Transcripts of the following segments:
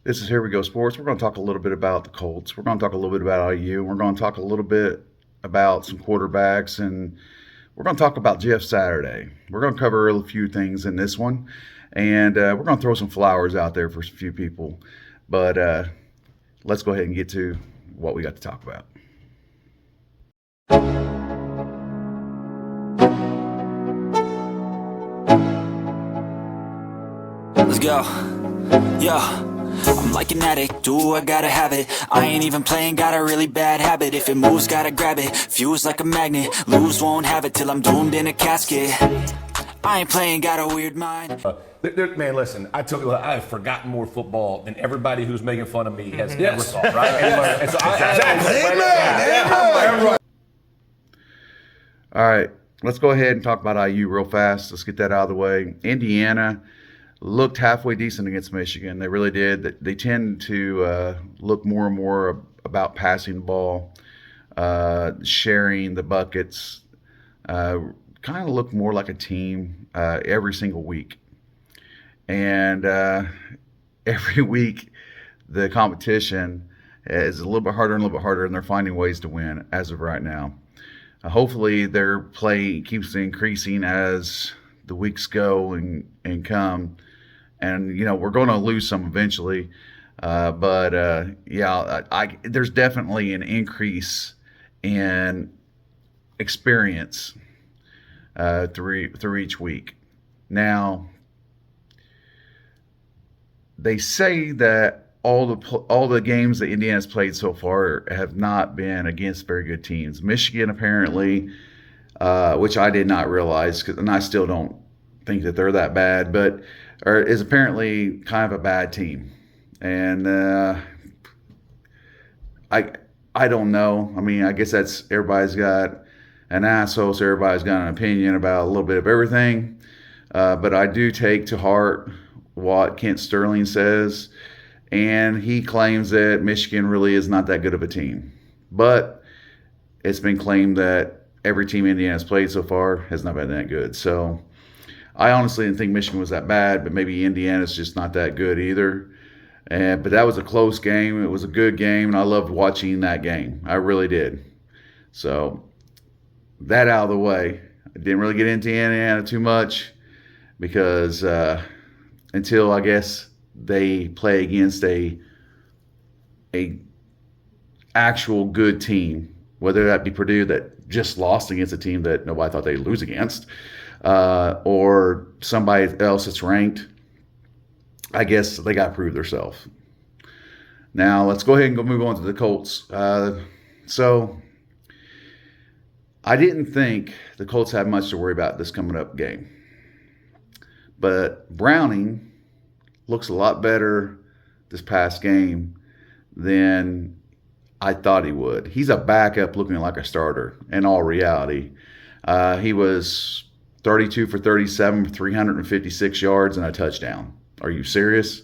This is Here We Go Sports. We're going to talk a little bit about the Colts. We're going to talk a little bit about IU. We're going to talk a little bit about some quarterbacks, and we're going to talk about Jeff Saturday. We're going to cover a few things in this one, and we're going to throw some flowers out there for a few people. But let's go ahead and get to what we got to talk about. Let's go. Yo, I'm like an addict, do I gotta have it. I ain't even playing, got a really bad habit. If it moves, gotta grab it, fuse like a magnet. Lose, won't have it till I'm doomed in a casket. I ain't playing, got a weird mind. Man, listen, I've forgotten more football than everybody who's making fun of me has ever thought, right? And so Amen. All right, let's go ahead and talk about IU real fast. Let's get that out of the way. Indiana looked halfway decent against Michigan. They really did. They tend to look more and more about passing the ball, sharing the buckets, kind of look more like a team every single week. And every week the competition is a little bit harder and a little bit harder, and they're finding ways to win as of right now. Hopefully their play keeps increasing as the weeks go and come. And, we're going to lose some eventually. But there's definitely an increase in experience through each week. Now, they say that all the games that Indiana's played so far have not been against very good teams. Michigan apparently, which I did not realize, and I still don't think that they're that bad, but is apparently kind of a bad team. And I don't know. I mean, I guess that's everybody's got an asshole, so everybody's got an opinion about a little bit of everything. But I do take to heart what Kent Sterling says, and he claims that Michigan really is not that good of a team. But it's been claimed that every team Indiana's played so far has not been that good. So I honestly didn't think Michigan was that bad, but maybe Indiana's just not that good either. But that was a close game. It was a good game, and I loved watching that game. I really did. So that out of the way. I didn't really get into Indiana too much because until I guess they play against a actual good team, whether that be Purdue that just lost against a team that nobody thought they'd lose against, or somebody else that's ranked. I guess they got to prove themselves. Now let's go ahead and move on to the Colts. So I didn't think the Colts had much to worry about this coming up game, but Browning looks a lot better this past game than I thought he would. He's a backup looking like a starter in all reality. He was 32 for 37, 356 yards and a touchdown. Are you serious?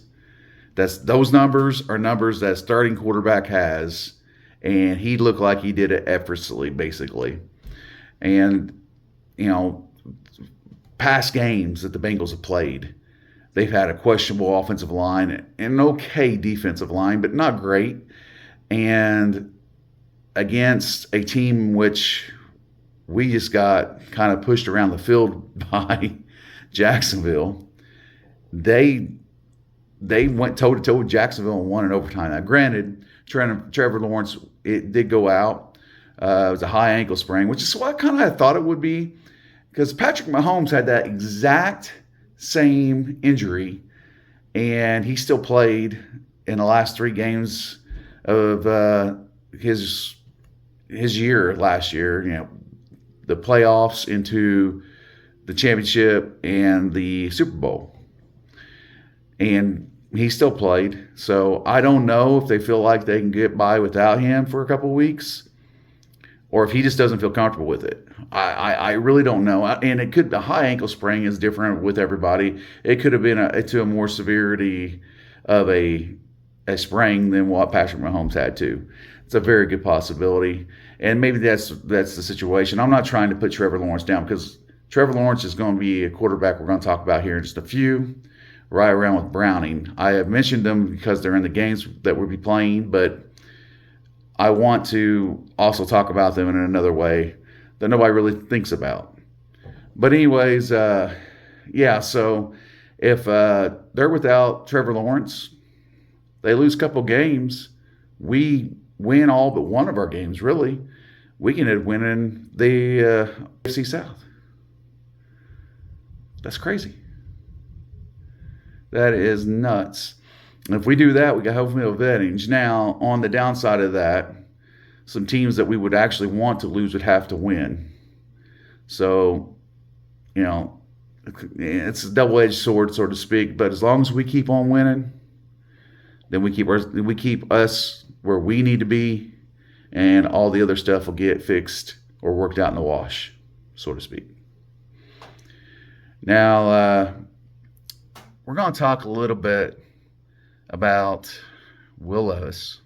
Those numbers are numbers that a starting quarterback has, and he looked like he did it effortlessly, basically. And, past games that the Bengals have played, they've had a questionable offensive line and an okay defensive line, but not great. And against a team which we just got kind of pushed around the field by Jacksonville, they went toe-to-toe with Jacksonville and won in overtime. Now, granted, Trevor Lawrence, it did go out. It was a high ankle sprain, which is what I kind of thought it would be, because Patrick Mahomes had that exact same injury, and he still played in the last 3 games of his year last year. The playoffs into the championship and the Super Bowl, and he still played. So I don't know if they feel like they can get by without him for a couple of weeks, or if he just doesn't feel comfortable with it. I really don't know. And it could, the high ankle sprain is different with everybody. It could have been to a more severity of a sprain than what Patrick Mahomes had too. It's a very good possibility. And maybe that's the situation. I'm not trying to put Trevor Lawrence down, because Trevor Lawrence is going to be a quarterback we're going to talk about here in just a few. right around with Browning. I have mentioned them because they're in the games that we'll be playing, but I want to also talk about them in another way that nobody really thinks about. But anyways, so if they're without Trevor Lawrence, they lose a couple games, we win all but one of our games, really. We can end up winning the AFC South. That's crazy. That is nuts. And if we do that, we got home field advantage. Now, on the downside of that, some teams that we would actually want to lose would have to win. So, it's a double-edged sword, so to speak. But as long as we keep on winning, then we keep us where we need to be, and all the other stuff will get fixed or worked out in the wash, so to speak. Now, we're going to talk a little bit about Will Levis.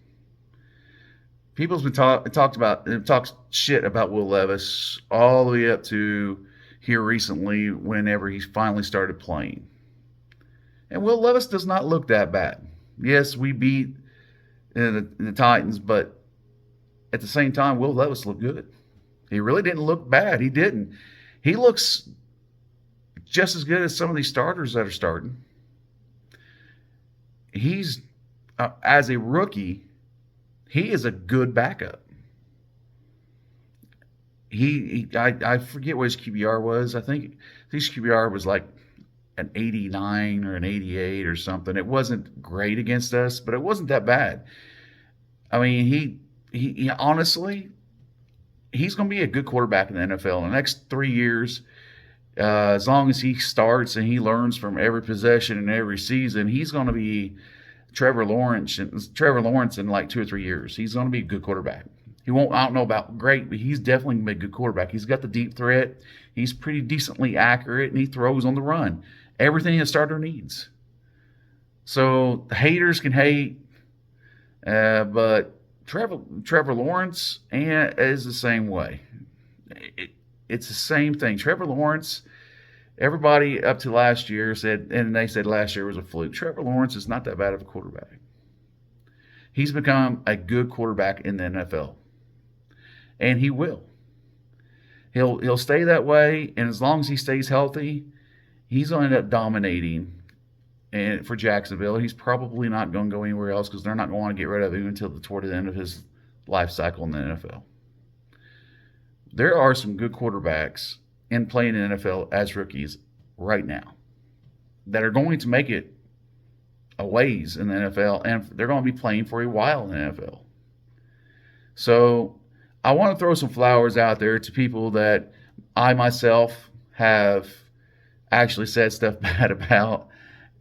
People's been talked shit about Will Levis all the way up to here recently, whenever he finally started playing. And Will Levis does not look that bad. Yes, we beat the Titans, but at the same time, Will Levis looked good. He really didn't look bad. He didn't. He looks just as good as some of these starters that are starting. He's, as a rookie, he is a good backup. I forget what his QBR was. I think his QBR was like an 89 or an 88 or something. It wasn't great against us, but it wasn't that bad. I mean, he honestly, he's going to be a good quarterback in the NFL in the next 3 years. As long as he starts and he learns from every possession and every season, he's going to be Trevor Lawrence in like 2 or 3 years. He's going to be a good quarterback. He won't, I don't know about great, but he's definitely going to be a good quarterback. He's got the deep threat. He's pretty decently accurate, and he throws on the run. Everything a starter needs. So the haters can hate, but Trevor Lawrence is the same way. It's the same thing. Trevor Lawrence, everybody up to last year said, and they said last year was a fluke. Trevor Lawrence is not that bad of a quarterback. He's become a good quarterback in the NFL. And he will. He'll stay that way, and as long as he stays healthy, he's going to end up dominating. And for Jacksonville, he's probably not going to go anywhere else because they're not going to want to get rid of him until toward the end of his life cycle in the NFL. There are some good quarterbacks playing in the NFL as rookies right now that are going to make it a ways in the NFL, and they're going to be playing for a while in the NFL. So I want to throw some flowers out there to people that I myself have actually said stuff bad about.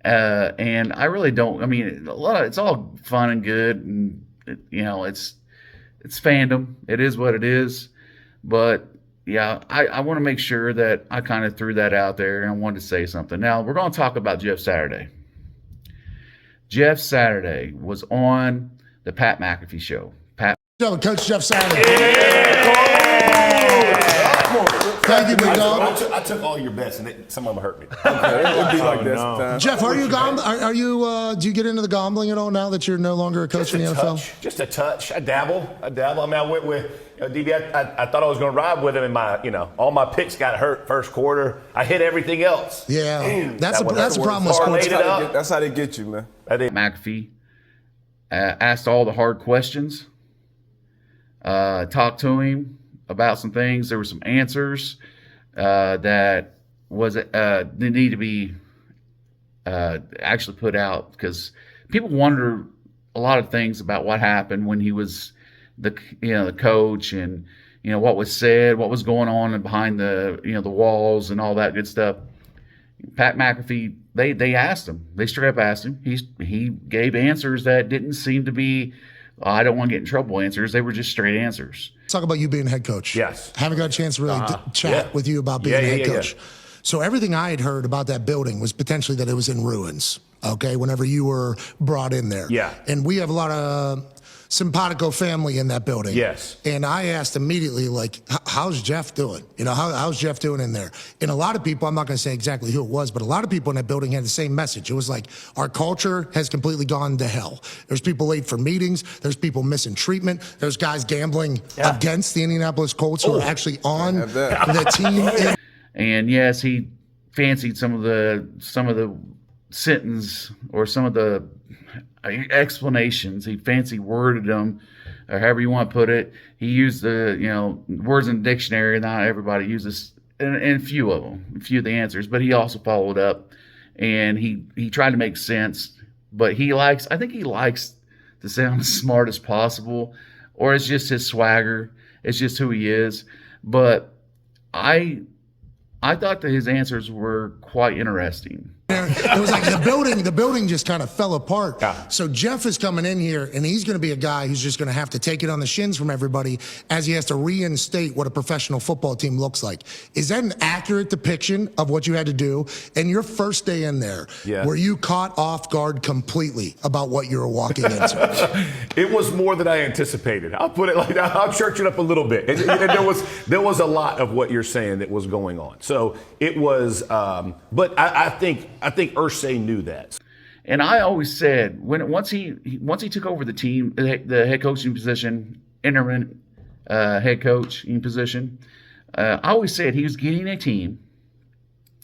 And I really don't. I mean, it's all fun and good, and it's fandom. It is what it is. But yeah, I want to make sure that I kind of threw that out there, and I wanted to say something. Now we're going to talk about Jeff Saturday. Jeff Saturday was on the Pat McAfee show. Coach Jeff Saturday. Thank you, big dog. I took all your bets, and some of them hurt me. Okay, it would be like this sometimes. Jeff, are you do you get into the gambling at all now that you're no longer a coach in the NFL? Just a touch. I dabble. I mean, I went with DB. I thought I was going to ride with him, and all my picks got hurt first quarter. I hit everything else. Yeah, that's a problem with sports. That's how they get you, man. McAfee asked all the hard questions. Talked to him about some things. There were some answers that need to be actually put out because people wonder a lot of things about what happened when he was the coach, and what was said, what was going on behind the the walls and all that good stuff. Pat McAfee, they asked him. They straight up asked him. He gave answers that didn't seem to be I don't want to get in trouble answers. They were just straight answers. Let's talk about you being head coach. Yes. Haven't got a chance to really chat with you about being head coach. So everything I had heard about that building was potentially that it was in ruins, okay, whenever you were brought in there. Yeah. And we have a lot of simpatico family in that building. Yes. And I asked immediately, like, how's Jeff doing? You know, how's Jeff doing in there? And a lot of people, I'm not going to say exactly who it was, but a lot of people in that building had the same message. It was like, our culture has completely gone to hell. There's people late for meetings. There's people missing treatment. There's guys gambling against the Indianapolis Colts who are actually on the team. And yes, he fancied some of the sentence or some of the explanations. He fancy worded them, or however you want to put it. He used the words in the dictionary. Not everybody uses, and a few of them, a few of the answers. But he also followed up, and he tried to make sense. But I think he likes to sound as smart as possible, or it's just his swagger. It's just who he is. But I thought that his answers were quite interesting. It was like the building just kind of fell apart. Yeah. So Jeff is coming in here, and he's going to be a guy who's just going to have to take it on the shins from everybody as he has to reinstate what a professional football team looks like. Is that an accurate depiction of what you had to do? And your first day in there, were you caught off guard completely about what you were walking into? It was more than I anticipated. I'll put it like that. I'll church it up a little bit. There was a lot of what you're saying that was going on. So it was, but I think Irsay knew that. And I always said once he took over the team, the head coaching position, interim head coaching position, I always said he was getting a team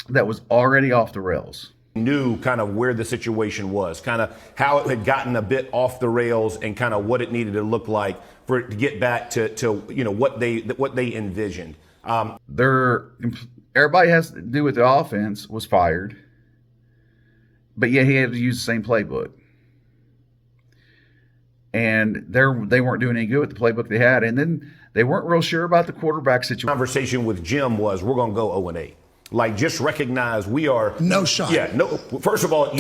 that was already off the rails. Knew kind of where the situation was, kind of how it had gotten a bit off the rails, and kind of what it needed to look like for it to get back to what they envisioned. Everybody has to do with the offense was fired. But yet he had to use the same playbook. And they weren't doing any good with the playbook they had. And then they weren't real sure about the quarterback situation. Conversation with Jim was, we're going to go 0-8. Like, just recognize we are. No shot. Yeah, no. First of all,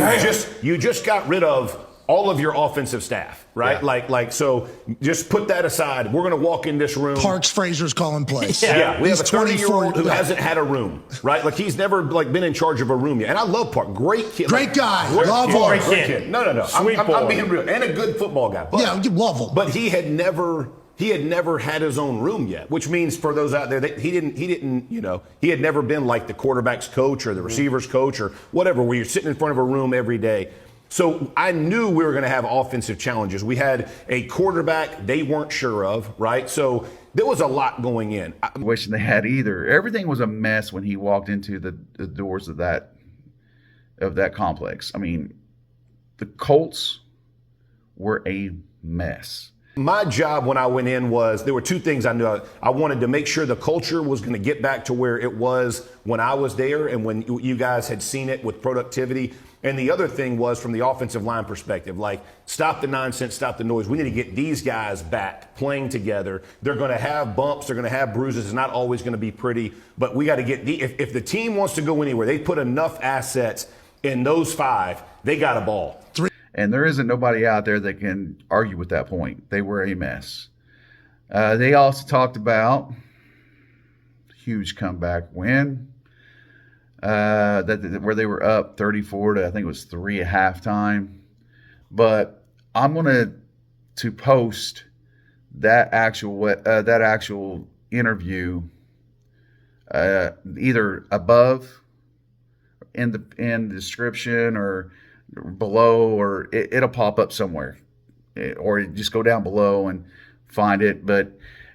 you just got rid of all of your offensive staff, right? Yeah. So just put that aside. We're going to walk in this room. Parks Frazier's calling plays. Yeah, we have a 30-year-old who hasn't had a room, right? Like, he's never been in charge of a room yet. And I love Park. Great kid. Great guy. Love him. Great kid. No. I'm being real. And a good football guy. But, you love him. But he had never had his own room yet, which means for those out there that he had never been like the quarterback's coach or the receiver's coach or whatever, where you're sitting in front of a room every day. So I knew we were going to have offensive challenges. We had a quarterback they weren't sure of, right? So there was a lot going in. Wishing they had either. Everything was a mess when he walked into the doors of that complex. I mean, the Colts were a mess. My job when I went in was, there were two things I knew. I wanted to make sure the culture was going to get back to where it was when I was there and when you guys had seen it with productivity. And the other thing was, from the offensive line perspective, like, stop the nonsense, stop the noise. We need to get these guys back playing together. They're going to have bumps. They're going to have bruises. It's not always going to be pretty. But we got to get if the team wants to go anywhere, they put enough assets in those five, they got a ball. And there isn't nobody out there that can argue with that point. They were a mess. They also talked about huge comeback win. Where they were up 34 to, I think it was 3 at halftime. But I'm going to post that actual interview either above in the description or below, or it'll pop up somewhere, or just go down below and find it. But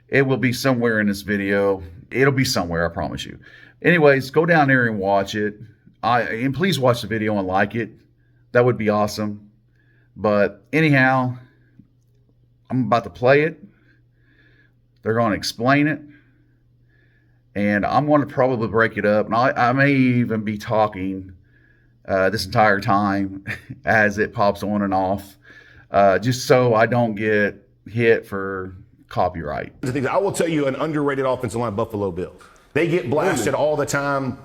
it will be somewhere in this video. It'll be somewhere, I promise you. Anyways, go down there and watch it. And please watch the video and like it. That would be awesome. But anyhow, I'm about to play it. They're going to explain it. And I'm going to probably break it up. And I may even be talking this entire time as it pops on and off, just so I don't get hit for copyright. I will tell you, an underrated offensive line, Buffalo Bills. They get blasted all the time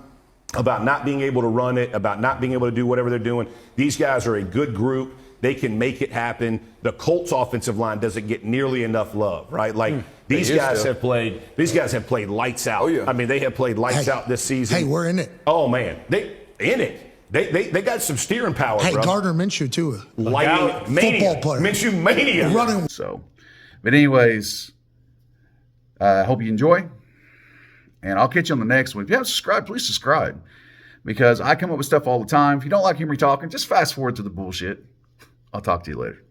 about not being able to run it, about not being able to do whatever they're doing. These guys are a good group. They can make it happen. The Colts offensive line doesn't get nearly enough love, right? Like, these guys have played lights out. Oh, yeah. I mean, they have played lights out this season. Hey, we're in it. Oh, man. They got some steering power, Hey, bro. Gardner Minshew, too. Lighting mania. Football player. Minshew mania. Running. So But anyways, I hope you enjoy. And I'll catch you on the next one. If you haven't subscribed, please subscribe. Because I come up with stuff all the time. If you don't like hearing me talking, just fast forward to the bullshit. I'll talk to you later.